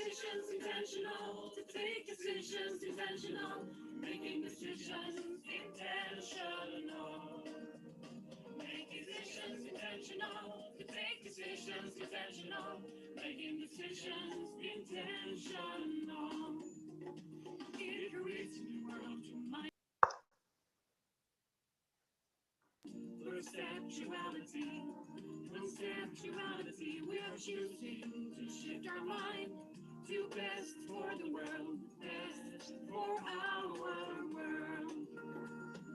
decisions intentional, to take decisions intentional, making decisions intentional. Make decisions intentional, to take decisions intentional, making decisions intentional. If you're reaching the world to mind. Perceptuality, conceptuality, we're choosing to shift our mind to best for the world, best for our world.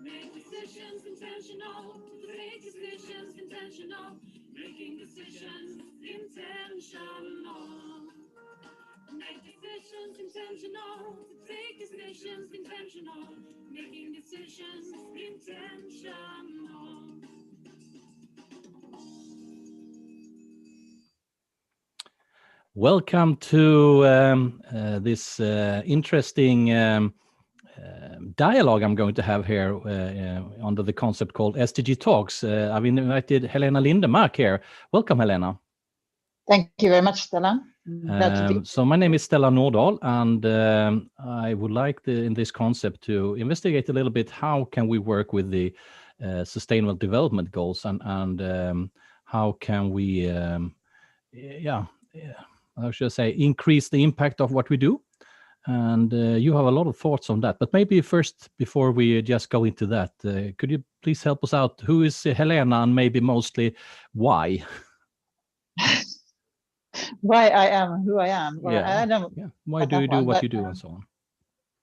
Make decisions intentional, take decisions intentional, making decisions intentional. Make decisions intentional, take decisions intentional, making decisions intentional. Welcome to this interesting dialogue I'm going to have here under the concept called SDG Talks. I've invited Helena Lindemark here. Welcome, Helena. Thank you very much, Stella. So my name is Stella Nordahl, and I would like in this concept to investigate a little bit how can we work with the Sustainable Development Goals and how can we, how should I say, increase the impact of what we do. And you have a lot of thoughts on that. But maybe first, before we just go into that, could you please help us out? Who is Helena, and maybe mostly why? Why I am who I am. Or yeah. I don't Why do you do what you do and so on?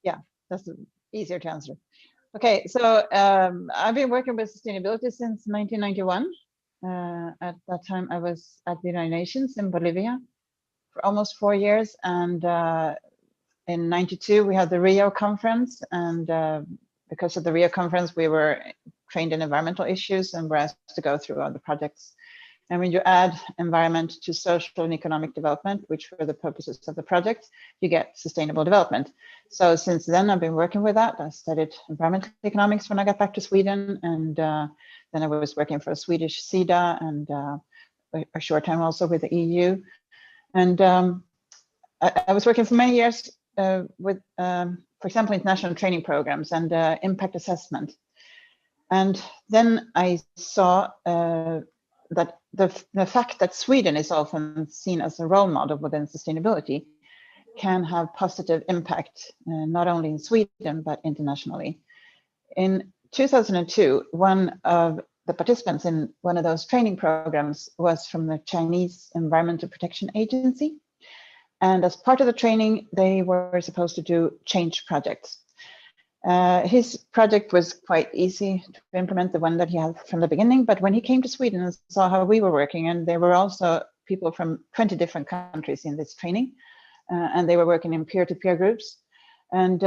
Yeah, that's easier to answer. Okay, so I've been working with sustainability since 1991. At that time, I was at the United Nations in Bolivia for almost 4 years. And in 92, we had the Rio conference. And because of the Rio conference, we were trained in environmental issues and were asked to go through all the projects. And when you add environment to social and economic development, which were the purposes of the project, you get sustainable development. So since then, I've been working with that. I studied environmental economics when I got back to Sweden. And then I was working for Swedish SIDA and a short time also with the EU. And I was working for many years with, for example, international training programs and impact assessment. And then I saw that the fact that Sweden is often seen as a role model within sustainability can have positive impact, not only in Sweden, but internationally. In 2002, one of the participants in one of those training programs was from the Chinese Environmental Protection Agency. And as part of the training, they were supposed to do change projects. His project was quite easy to implement, the one that he had from the beginning. But when he came to Sweden and saw how we were working, and there were also people from 20 different countries in this training, and they were working in peer-to-peer groups. And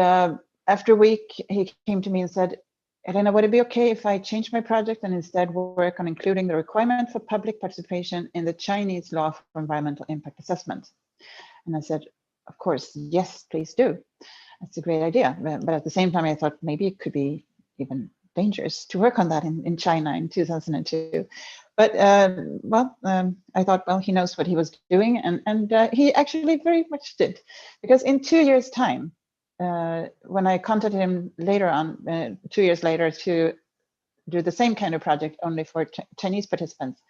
after a week, he came to me and said, Helena, would it be okay if I change my project and instead work on including the requirement for public participation in the Chinese law for environmental impact assessment? And I said, of course, yes, please do. That's a great idea. But at the same time, I thought maybe it could be even dangerous to work on that in China in 2002. But I thought, well, he knows what he was doing. And he actually very much did. Because in 2 years' time, when I contacted him later on, 2 years later, to do the same kind of project only for Chinese participants,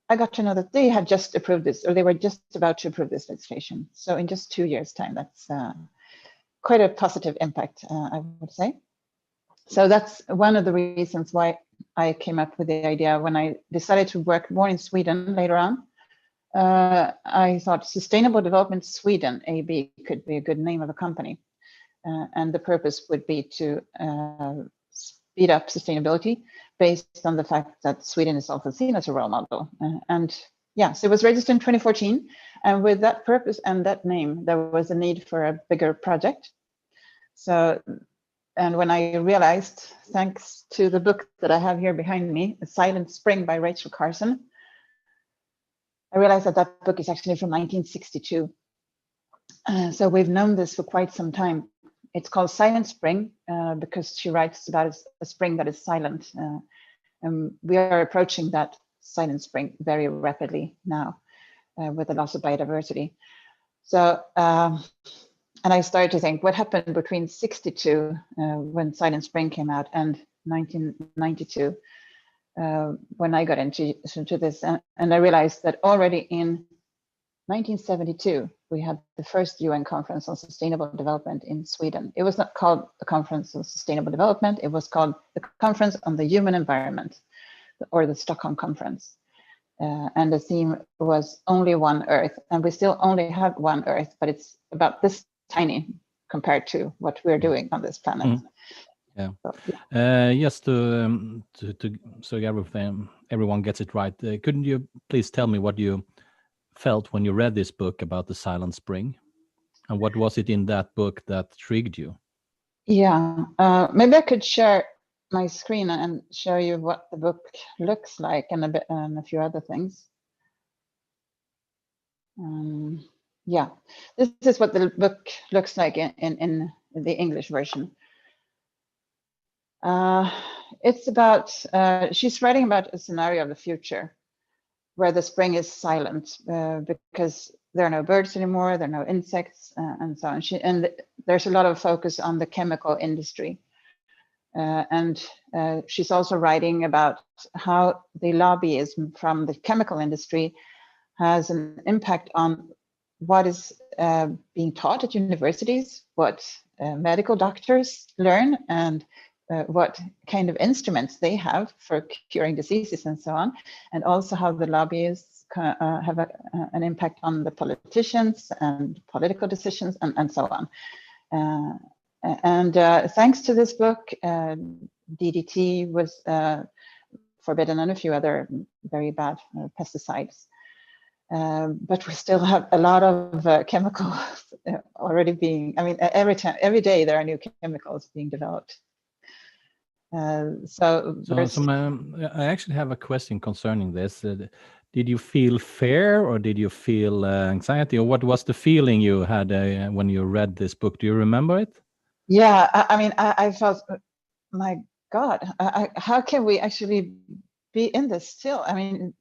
I got to know that they had just approved this, or they were just about to approve this legislation. So in just 2 years' time, that's quite a positive impact, I would say. So that's one of the reasons why I came up with the idea when I decided to work more in Sweden later on. I thought Sustainable Development Sweden, AB, could be a good name of a company. And the purpose would be to speed up sustainability based on the fact that Sweden is often seen as a role model. So it was registered in 2014. And with that purpose and that name, there was a need for a bigger project. So, and when I realized, thanks to the book that I have here behind me, A Silent Spring by Rachel Carson, I realized that that book is actually from 1962. So we've known this for quite some time. It's called Silent Spring because she writes about a spring that is silent. And we are approaching that silent spring very rapidly now with the loss of biodiversity. So, and I started to think what happened between 62, when Silent Spring came out, and 1992, when I got into this. And I realized that already in 1972, we had the first UN Conference on Sustainable Development in Sweden. It was not called the Conference on Sustainable Development. It was called the Conference on the Human Environment, or the Stockholm Conference. And the theme was Only One Earth. And we still only have one Earth, but it's about this tiny compared to what we're doing on this planet. Mm. Yeah. So, yeah. Just so everyone gets it right, couldn't you please tell me what you felt when you read this book about the Silent Spring, and what was it in that book that triggered you? Yeah, maybe I could share my screen and show you what the book looks like, and a few other things. Yeah, this is what the book looks like in the English version. It's about, she's writing about a scenario of the future where the spring is silent, because there are no birds anymore, there are no insects, and so on. And there's a lot of focus on the chemical industry. And she's also writing about how the lobbyism from the chemical industry has an impact on what is being taught at universities, what medical doctors learn, and what kind of instruments they have for curing diseases and so on, and also how the lobbyists have an impact on the politicians and political decisions, and so on. And thanks to this book, DDT was forbidden, and a few other very bad pesticides. But we still have a lot of chemicals already being, I mean, every day there are new chemicals being developed. So I actually have a question concerning this. Did you feel fear, or did you feel anxiety, or what was the feeling you had when you read this book? Do you remember it? Yeah, I mean, I felt, my God, how can we actually be in this still? I mean,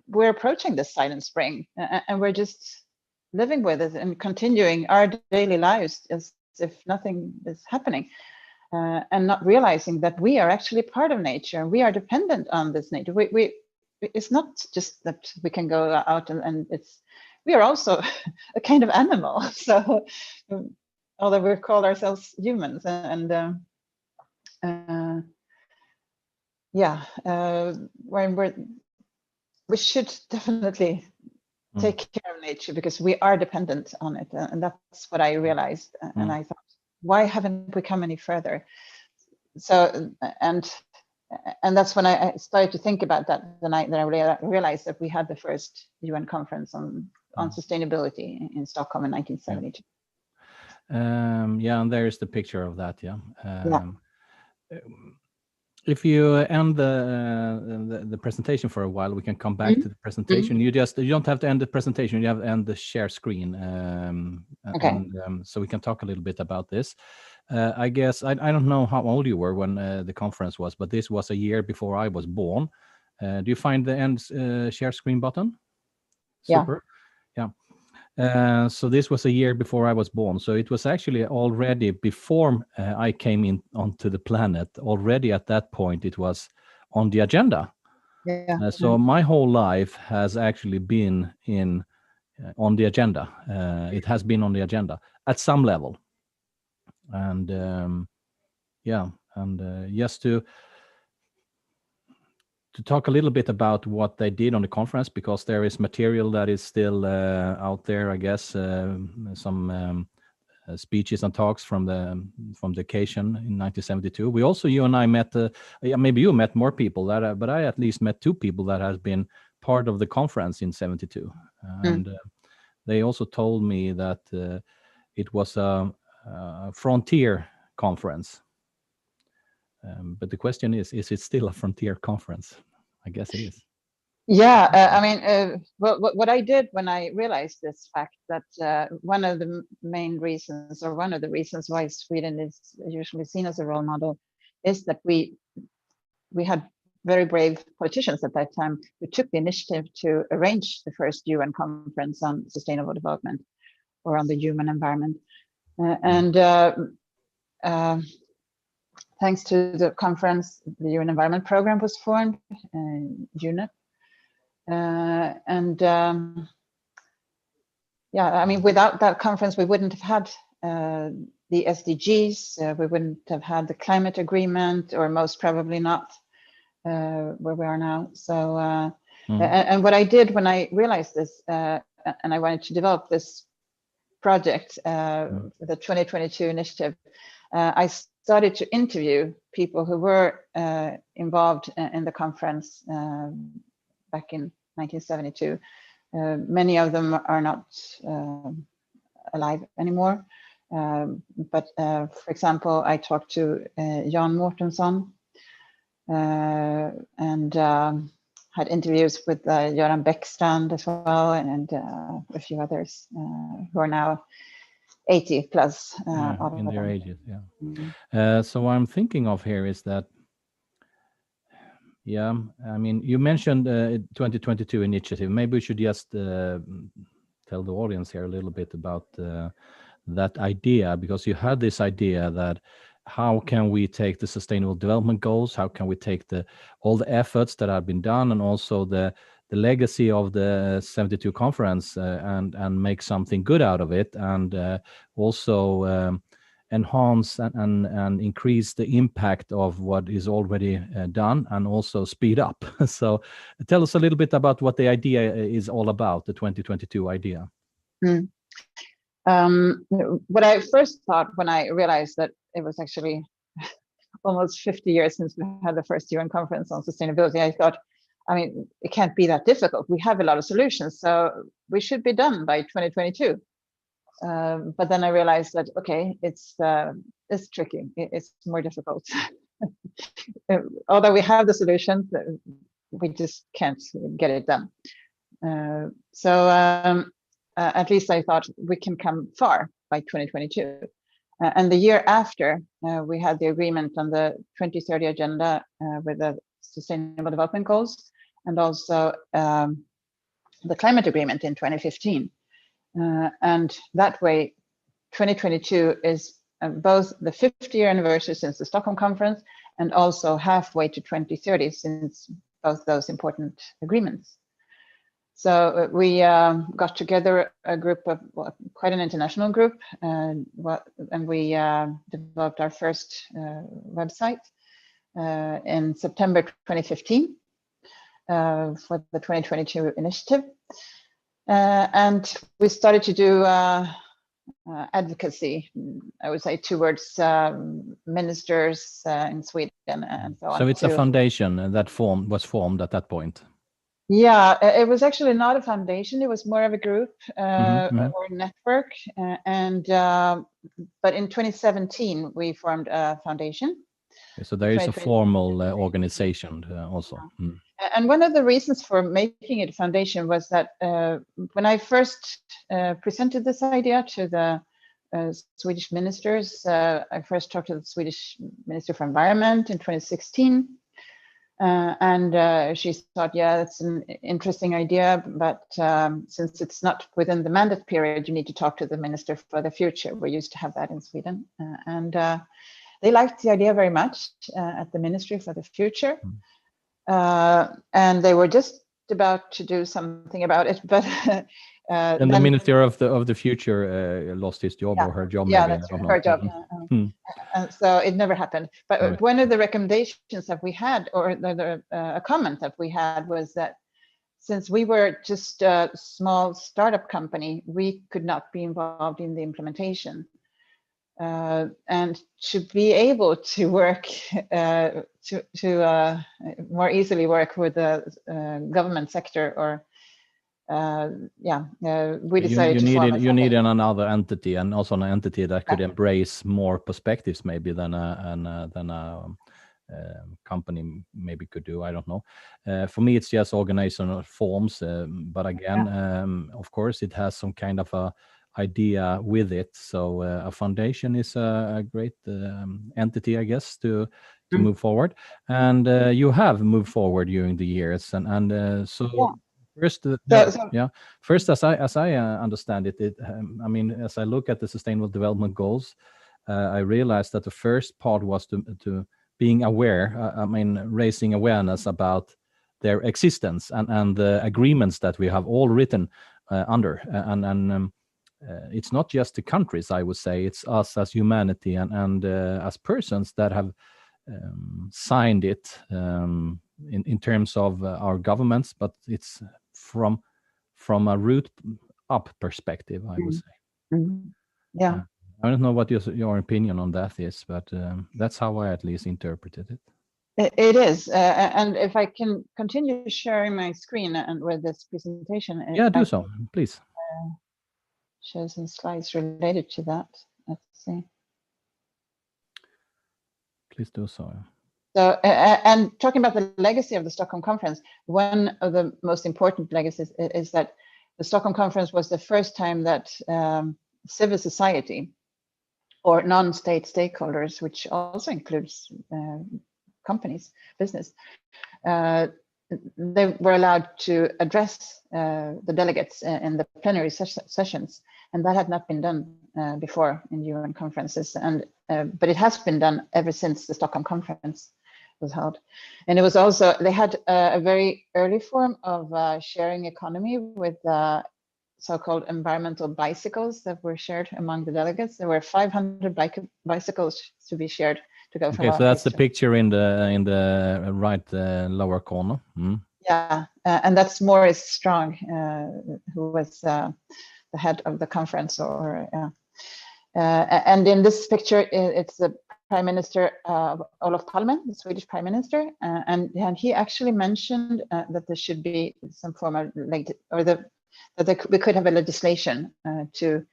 we're approaching this Silent Spring, and we're just living with it and continuing our daily lives as if nothing is happening. And not realizing that we are actually part of nature. We are dependent on this nature. It's not just that we can go out and we are also a kind of animal. So, although we call ourselves humans, we should definitely take care of nature, because we are dependent on it, and that's what I realized. And I thought, why haven't we come any further? So, and that's when I started to think about that the night that I realized that we had the first UN conference on sustainability in Stockholm in 1972. Yeah, and there is the picture of that. Yeah. If you end the presentation for a while, we can come back to the presentation. You don't have to end the presentation. You have to end the share screen. Okay. And, so we can talk a little bit about this. I guess I don't know how old you were when the conference was, but this was a year before I was born. Do you find the end share screen button? Super. Yeah. So this was a year before I was born. So it was actually already before I came in onto the planet. Already at that point, it was on the agenda. So my whole life has actually been on the agenda. It has been on the agenda at some level. And just to talk a little bit about what they did on the conference, because there is material that is still out there, I guess, some speeches and talks from the occasion in 1972. We also, you and I met, maybe you met more people, but I at least met two people that has been part of the conference in 72. And they also told me that it was a frontier conference. But the question is it still a frontier conference? I guess it is. Yeah, I mean, what I did when I realized this fact, that one of the main reasons, or one of the reasons why Sweden is usually seen as a role model, is that we had very brave politicians at that time who took the initiative to arrange the first UN conference on sustainable development. or on the human environment. Thanks to the conference, the UN Environment Program was formed, UNEP. Yeah, I mean, without that conference, we wouldn't have had the SDGs, we wouldn't have had the climate agreement, or most probably not where we are now. So, and what I did when I realized this, and I wanted to develop this project, the 2022 initiative, I started to interview people who were involved in the conference back in 1972. Many of them are not alive anymore. But for example, I talked to Jan Mårtensson and had interviews with Göran Bäckstrand as well, and a few others who are now 80 plus. In their ages, yeah. So what I'm thinking of here is that, yeah, I mean, you mentioned 2022 initiative. Maybe we should just tell the audience here a little bit about that idea, because you had this idea that how can we take the sustainable development goals, how can we take all the efforts that have been done, and also the legacy of the 72 conference and make something good out of it, and also enhance and increase the impact of what is already done, and also speed up. So tell us a little bit about what the idea is all about, the 2022 idea. What I first thought when I realized that it was actually almost 50 years since we had the first UN conference on sustainability, I thought, I mean, it can't be that difficult. We have a lot of solutions, so we should be done by 2022. But then I realized that, okay, it's tricky. It's more difficult. Although we have the solutions, we just can't get it done. At least I thought we can come far by 2022. And the year after, we had the agreement on the 2030 agenda with the Sustainable Development Goals, and also the climate agreement in 2015. And that way, 2022 is both the 50-year anniversary since the Stockholm conference, and also halfway to 2030 since both those important agreements. So we got together a group of quite an international group, and we developed our first website in September 2015 for the 2022 initiative. And we started to do advocacy, I would say, towards ministers in Sweden and so on. So it's a foundation that was formed at that point. Yeah, it was actually not a foundation. It was more of a group or a network. But in 2017, we formed a foundation. So there is a formal organization also. And one of the reasons for making it a foundation was that when I first presented this idea to the Swedish ministers, I first talked to the Swedish Minister for Environment in 2016. And she thought, yeah, that's an interesting idea, but since it's not within the mandate period, you need to talk to the Minister for the Future. We used to have that in Sweden. And they liked the idea very much at the Ministry for the Future. And they were just about to do something about it, but and the Minister of the Future lost his job, or her job. Yeah, maybe, that's her job. So it never happened. But one of the recommendations that we had, or a comment that we had, was that since we were just a small startup company, we could not be involved in the implementation. And to be able to work to more easily work with the government sector, or we decided you needed another entity, and also an entity that could embrace more perspectives, maybe than a company maybe could do. I don't know. For me, it's just organizational forms, but again, of course, it has some kind of a idea with it. So a foundation is a great entity, I guess, to move forward. And you have moved forward during the years, and so First, yeah. First, as I understand it, I mean, as I look at the Sustainable Development Goals, I realized that the first part was to being aware. I mean, raising awareness about their existence and the agreements that we have all written under, and it's not just the countries. I would say it's us as humanity and as persons that have signed it in terms of our governments, but it's from a root up perspective, I would say. Yeah. I don't know what your opinion on that is, but that's how I at least interpreted it. It is, and if I can continue sharing my screen and with this presentation, yeah, do so, please. Show some slides related to that. Let's see. Please do so. So, and talking about the legacy of the Stockholm Conference, one of the most important legacies is that the Stockholm Conference was the first time that civil society or non-state stakeholders, which also includes companies, business, they were allowed to address the delegates in the plenary sessions, and that had not been done before in UN conferences. And but it has been done ever since the Stockholm Conference was held. And it was also, they had a very early form of sharing economy with so-called environmental bicycles that were shared among the delegates. There were 500 bicycles to be shared to go from. Okay, so that's the picture in the right lower corner. Yeah, and that's Maurice Strong, who was the head of the conference. And in this picture, it's the Prime Minister Olof Palme, the Swedish Prime Minister, and he actually mentioned that there should be some form of we could have a legislation to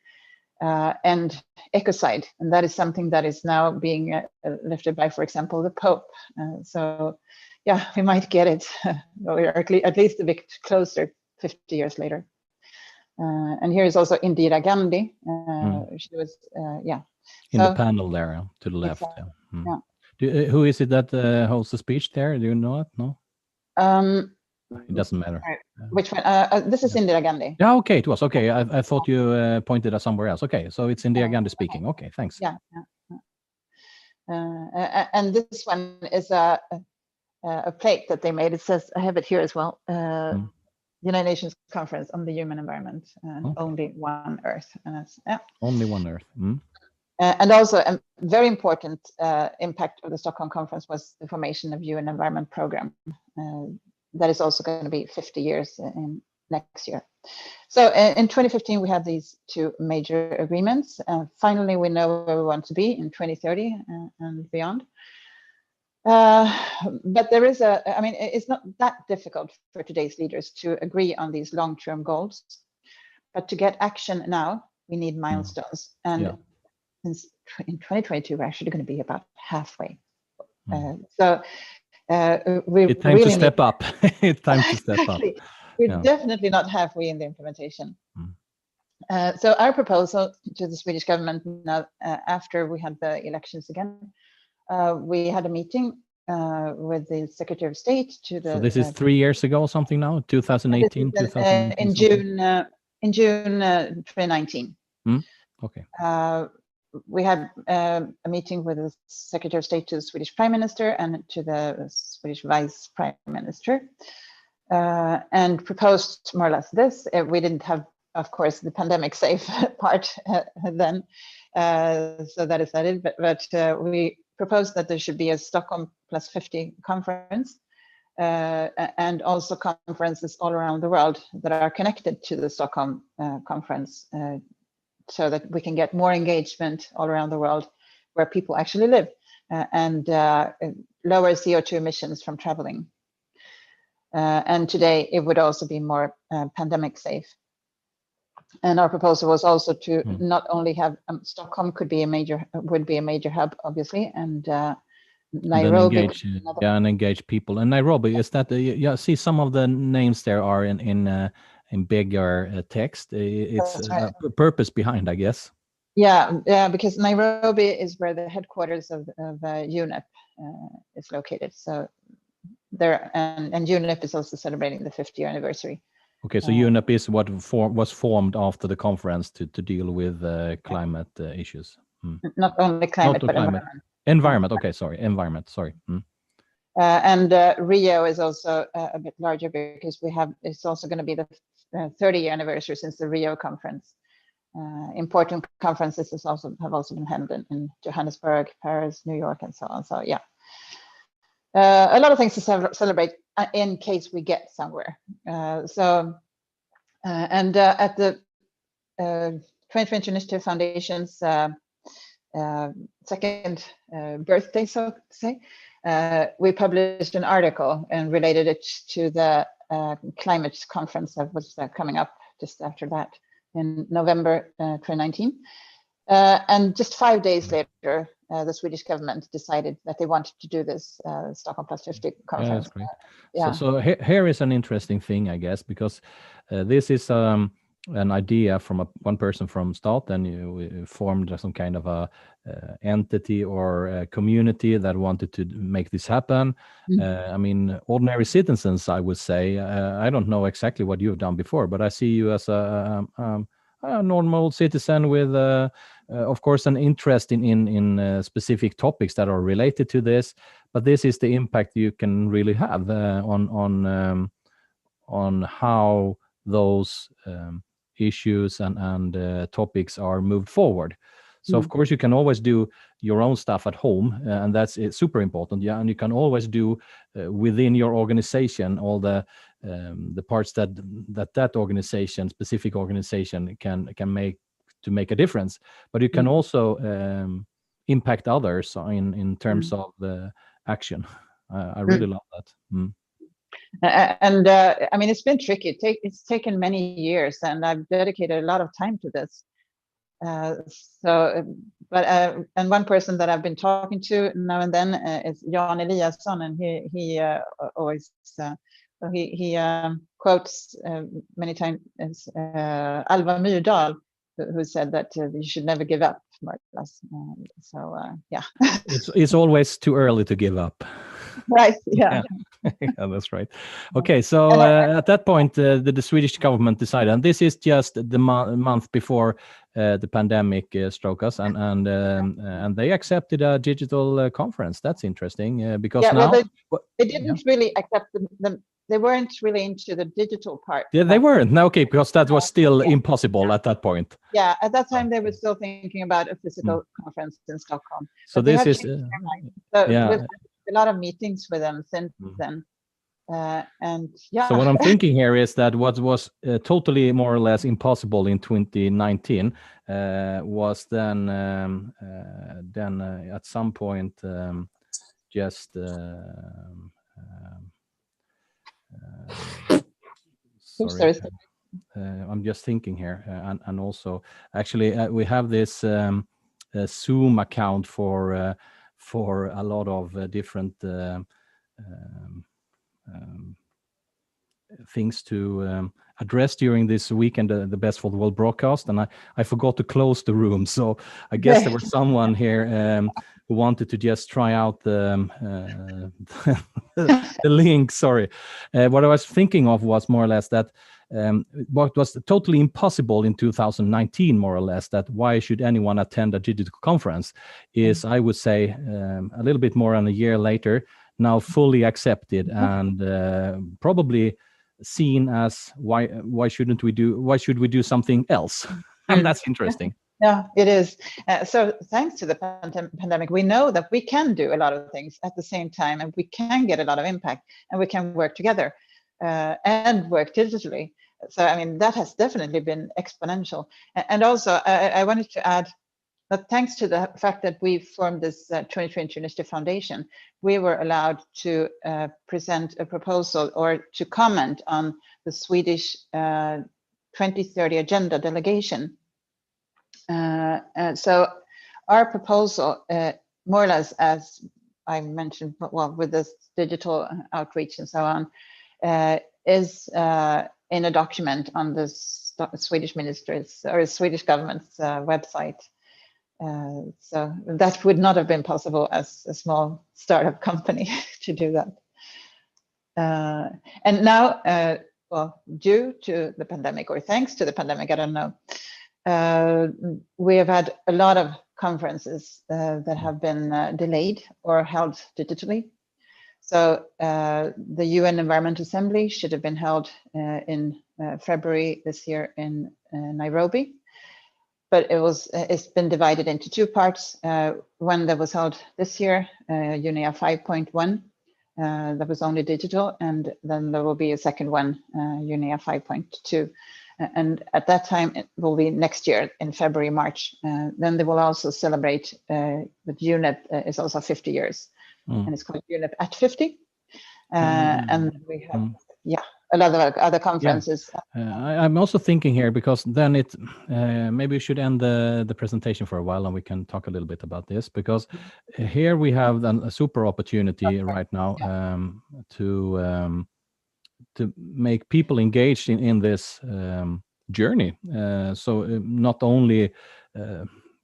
end ecocide, and that is something that is now being lifted by, for example, the Pope. So, yeah, we might get it, or at least a bit closer 50 years later. And here is also Indira Gandhi. She was, in the panel there to the left. Exactly. Yeah. Who is it that holds the speech there? Do you know it? No. It doesn't matter. Which one? This is Indira Gandhi. Yeah, okay, it was okay. I thought you pointed at somewhere else. Okay, so it's Indira Gandhi speaking. Okay, thanks. Yeah. And this one is a plate that they made. It says, I have it here as well. United Nations Conference on the Human Environment, and Only One Earth. Only One Earth. And also a very important impact of the Stockholm Conference was the formation of UN Environment Program. That is also going to be 50 years in next year. So in 2015, we had these two major agreements. Finally, we know where we want to be in 2030 and beyond. But there is it's not that difficult for today's leaders to agree on these long-term goals. But to get action now, we need milestones. And since in 2022, we're actually going to be about halfway. It's time to step up. It's time to step up. We're definitely not halfway in the implementation. So our proposal to the Swedish government now, after we had the elections again, we had a meeting with the Secretary of State to the. So this is 3 years ago or something now, 2018, 2019. In June 2019. Okay. We had a meeting with the Secretary of State to the Swedish Prime Minister and to the Swedish Vice Prime Minister, and proposed more or less this. We didn't have, of course, the pandemic safe part then, so that is added, but we proposed that there should be a Stockholm plus 50 conference, and also conferences all around the world that are connected to the Stockholm conference, so that we can get more engagement all around the world where people actually live, and lower CO2 emissions from traveling. And today it would also be more pandemic safe. And our proposal was also to not only have Stockholm would be a major hub, obviously, and Nairobi. And engage people. And Nairobi, is that see some of the names there are in bigger text. It's right. A purpose behind, I guess. Yeah, because Nairobi is where the headquarters of UNEP is located. So there, and UNEP is also celebrating the 50th anniversary Okay, so UNEP is what was formed after the conference to deal with climate issues. Not only climate, Not but climate. Environment. Okay, sorry, environment. Sorry. And Rio is also a bit larger because it's also going to be the 30-year anniversary since the Rio conference. Important conferences have also been held in Johannesburg, Paris, New York, and so on. So yeah, a lot of things to celebrate in case we get somewhere. At the 2020 Initiative Foundation's second birthday, so to say, we published an article and related it to the climate conference that was coming up just after that in November 2019. And just 5 days later, the Swedish government decided that they wanted to do this Stockholm Plus 50 conference. Yeah, that's great. So here is an interesting thing, I guess, because this is an idea from one person from Stat, and you formed some kind of a entity or a community that wanted to make this happen. I mean, ordinary citizens, I would say. I don't know exactly what you've done before, but I see you as a normal citizen with, of course, an interest in specific topics that are related to this. But this is the impact you can really have on how those issues and topics are moved forward. So of course you can always do your own stuff at home, and that's super important. Yeah, and you can always do within your organization all the parts that organization, specific organization, can make a difference. But you can also impact others in terms of the action. I really love that. And I mean, it's been tricky. It's taken many years, and I've dedicated a lot of time to this. And one person that I've been talking to now and then is Jan Eliasson, and he always he quotes many times Alva Myrdal, who said that you should never give up, more or less. Yeah. It's always too early to give up. Right. Yeah. Yeah, that's right. Okay, so at that point, the Swedish government decided, and this is just the month before the pandemic struck us, and they accepted a digital conference. That's interesting because now they didn't really accept them. They weren't really into the digital part. Yeah, they weren't. No, okay, because that was still impossible at that point. Yeah, at that time they were still thinking about a physical conference in Stockholm. So this is with a lot of meetings with them since then. And yeah. So what I'm thinking here is that what was totally more or less impossible in 2019 was then at some point just. Sorry. I'm just thinking here, and also actually we have this Zoom account for a lot of different things to address during this weekend, the Best for the World broadcast, and I forgot to close the room, so I guess there was someone here who wanted to just try out the link. Sorry, what I was thinking of was more or less that what was totally impossible in 2019, more or less, that why should anyone attend a digital conference, is I would say a little bit more than a year later, now fully accepted and probably seen as why should we do something else? And that's interesting. Yeah, it is. So thanks to the pandemic, we know that we can do a lot of things at the same time, and we can get a lot of impact, and we can work together and work digitally. So I mean, that has definitely been exponential. And also, I wanted to add that thanks to the fact that we formed this 2020 Initiative Foundation, we were allowed to present a proposal or to comment on the Swedish 2030 Agenda delegation. So our proposal, more or less, as I mentioned, well, with this digital outreach and so on, is in a document on the Swedish ministry's or Swedish government's website. So that would not have been possible as a small startup company to do that. And now well, due to the pandemic or thanks to the pandemic, I don't know, we have had a lot of conferences that have been delayed or held digitally. So the UN Environment Assembly should have been held in February this year in Nairobi, but it's been divided into two parts. One that was held this year, UNEA 5.1, that was only digital, and then there will be a second one, UNEA 5.2. And at that time, it will be next year in February, March. Then they will also celebrate that UNEP is also 50 years, and it's called UNEP at 50. And we have, a lot of other conferences. I'm also thinking here, because then it maybe we should end the presentation for a while and we can talk a little bit about this, because here we have a super opportunity right now to make people engaged in this journey. So not only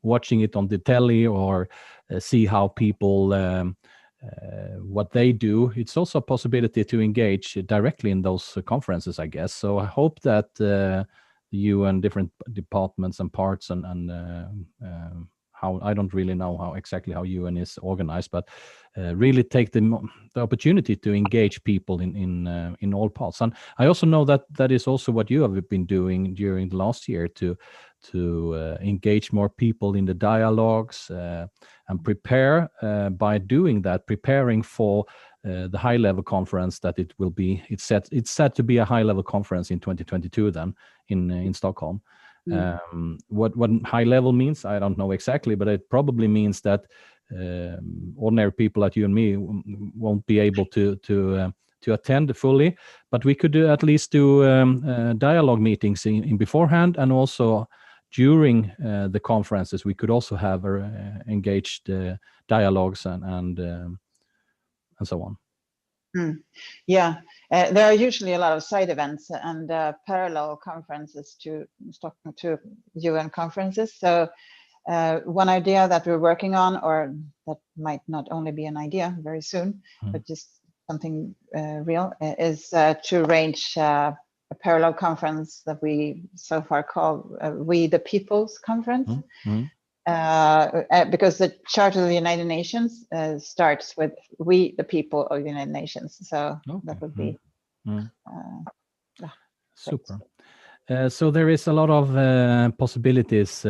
watching it on the telly or see how people what they do, it's also a possibility to engage directly in those conferences, I guess. So I hope that you and different departments and parts and how, I don't really know how exactly how UN is organized, but really take the opportunity to engage people in all parts. And I also know that that is also what you have been doing during the last year to engage more people in the dialogues and prepare by doing that, preparing for the high-level conference that it will be. It's set to be a high-level conference in 2022 then in Stockholm. What high level means, I don't know exactly, but it probably means that ordinary people like you and me won't be able to attend fully, but we could at least do dialogue meetings in beforehand, and also during the conferences we could also have engaged dialogues and so on. Yeah, there are usually a lot of side events and parallel conferences to UN conferences. So one idea that we're working on, or that might not only be an idea very soon, but just something real, is to arrange a parallel conference that we so far call We the People's Conference. Because the Charter of the United Nations starts with "We the people of the United Nations," so that would be super. So there is a lot of possibilities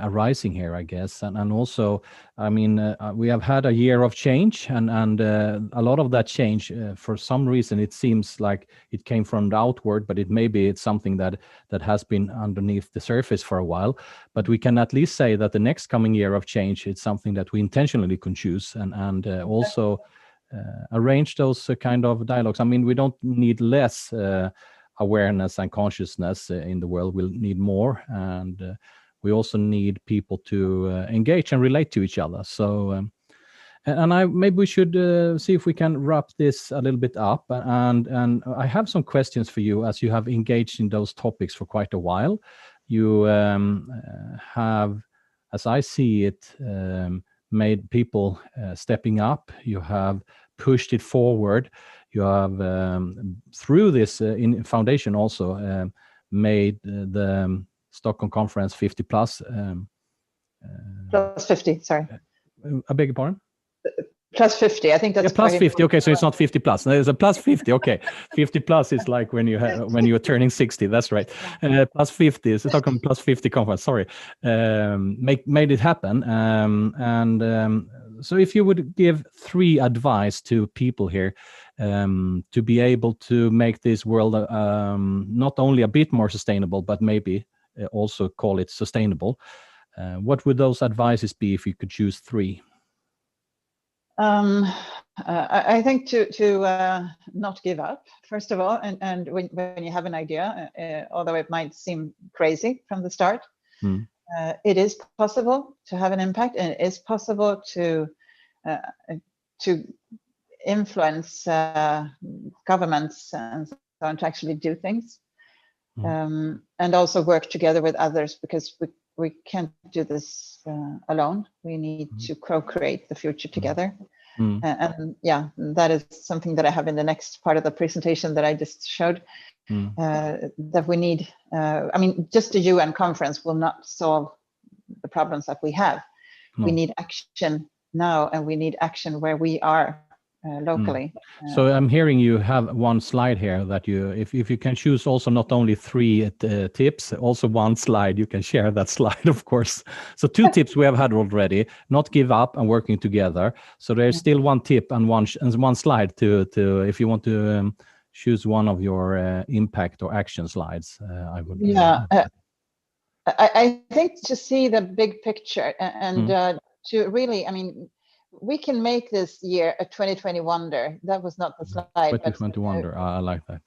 arising here, I guess, and also, I mean, we have had a year of change, and a lot of that change, for some reason, it seems like it came from the outward, but it's something that has been underneath the surface for a while. But we can at least say that the next coming year of change, it's something that we intentionally can choose and also arrange those kind of dialogues. I mean, we don't need less awareness and consciousness in the world. We'll need more, and we also need people to engage and relate to each other. So maybe we should see if we can wrap this a little bit up, and I have some questions for you, as you have engaged in those topics for quite a while. You have, as I see it, made people stepping up. You have pushed it forward. You have, through this foundation, also made the Stockholm Conference 50 plus. Plus 50, sorry. I beg your pardon? Plus 50, I think that's plus 50. Okay, so it's not 50 plus. There's a plus 50. Okay, 50 plus is like when you're turning 60. That's right. Plus 50 is Stockholm plus 50 conference. Sorry, made it happen. So if you would give 3 advice to people here to be able to make this world not only a bit more sustainable, but maybe also call it sustainable, what would those advices be if you could choose 3? I think to not give up, first of all, and when you have an idea, although it might seem crazy from the start, it is possible to have an impact, and it is possible to influence governments and so on to actually do things, and also work together with others, because we can't do this alone. We need to co-create the future together. And yeah, that is something that I have in the next part of the presentation that I just showed. that we need. I mean, just the UN conference will not solve the problems that we have. No. We need action now, and we need action where we are locally. So I'm hearing you have one slide here that you, if you can choose also not only 3 tips, also one slide, you can share that slide, of course. So 2 tips we have had already: not give up and working together. So there's still 1 tip and one slide to if you want to choose one of your impact or action slides. I would. I think to see the big picture and to really, I mean, we can make this year a 2020 wonder. That was not the slide. 2020 wonder. I like that.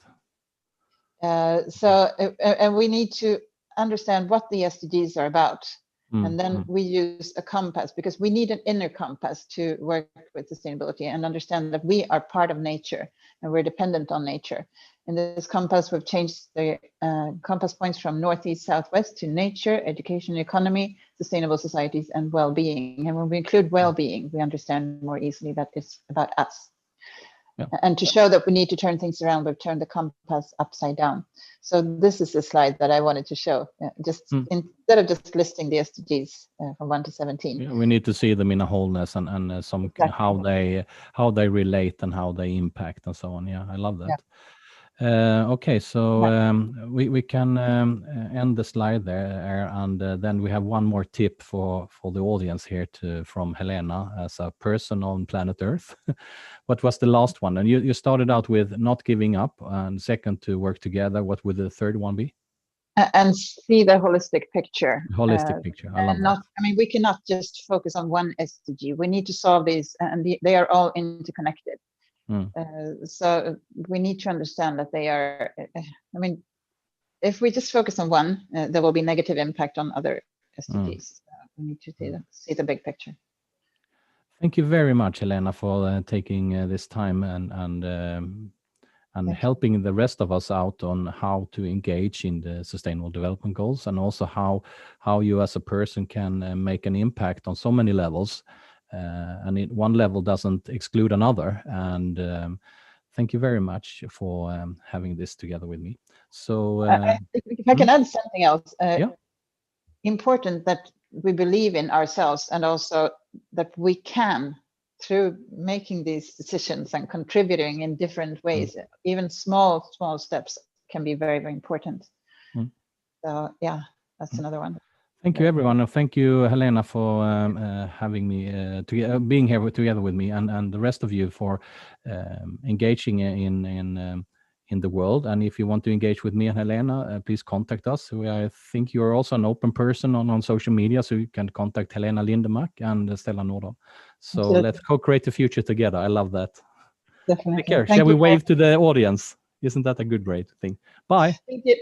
And we need to understand what the SDGs are about. And then we use a compass, because we need an inner compass to work with sustainability and understand that we are part of nature and we're dependent on nature. In this compass, we've changed the compass points from northeast, southwest to nature, education, economy, sustainable societies, and well-being. And when we include well-being, we understand more easily that it's about us. Yeah. And to show that we need to turn things around, we've turned the compass upside down. So this is the slide that I wanted to show. Instead of just listing the SDGs from 1 to 17. Yeah, we need to see them in a wholeness and some exactly. how they relate and how they impact and so on. Yeah, I love that. Yeah. Okay, so we can end the slide there, and then we have one more tip for the audience here from Helena as a person on planet Earth. What was the last one? And you started out with not giving up, and second, to work together. What would the third one be? And see the holistic picture. Holistic picture. I love that. I mean, we cannot just focus on one SDG. We need to solve these, and they are all interconnected. So we need to understand that they are, I mean, if we just focus on one, there will be negative impact on other SDGs. We need to see the big picture. Thank you very much, Helena, for taking this time and helping the rest of us out on how to engage in the Sustainable Development Goals, and also how you as a person can make an impact on so many levels. And one level doesn't exclude another. And thank you very much for having this together with me. So if I can add something else, important that we believe in ourselves, and also that we can, through making these decisions and contributing in different ways, even small steps can be very, very important. So yeah, that's another one. Thank you, everyone. And thank you, Helena, for having me, being here together with me, and the rest of you for engaging in the world. And if you want to engage with me and Helena, please contact us. I think you're also an open person on social media, so you can contact Helena Lindemark and Stella Nordahl. So absolutely. Let's co-create the future together. I love that. Definitely. Take care. Shall we wave to the audience? Isn't that a good thing? Bye. Thank you.